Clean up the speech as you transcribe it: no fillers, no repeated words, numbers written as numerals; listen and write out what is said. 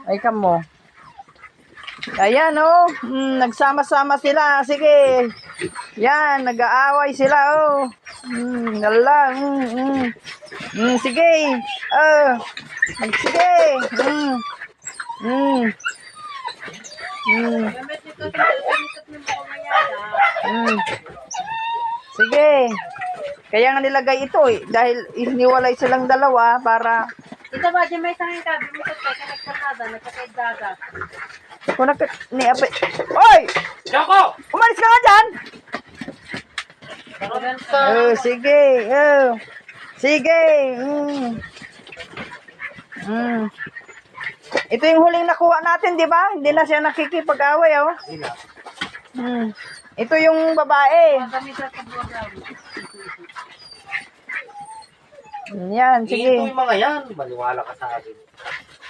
Ay kamo. Ayan oh. Nagsama-sama sila. Sige. Yan, nag-aaway sila oh. Nala. Sige. Sige. Sige. Kaya nga nilagay ito eh. Dahil iniwalay silang dalawa para... Ito ba, di may tanging kabi mo sa tayo, nagpasada, nagpasada. Kung ni Ape... Oy! Joko! Umalis ka nga dyan! Sige. Sige. Ito yung huling nakuha natin, di ba? Hindi na siya nakikipag-away, oh. Ito yung babae. Yan, sige. Ito yung mga yan. Maniwala ka sa akin.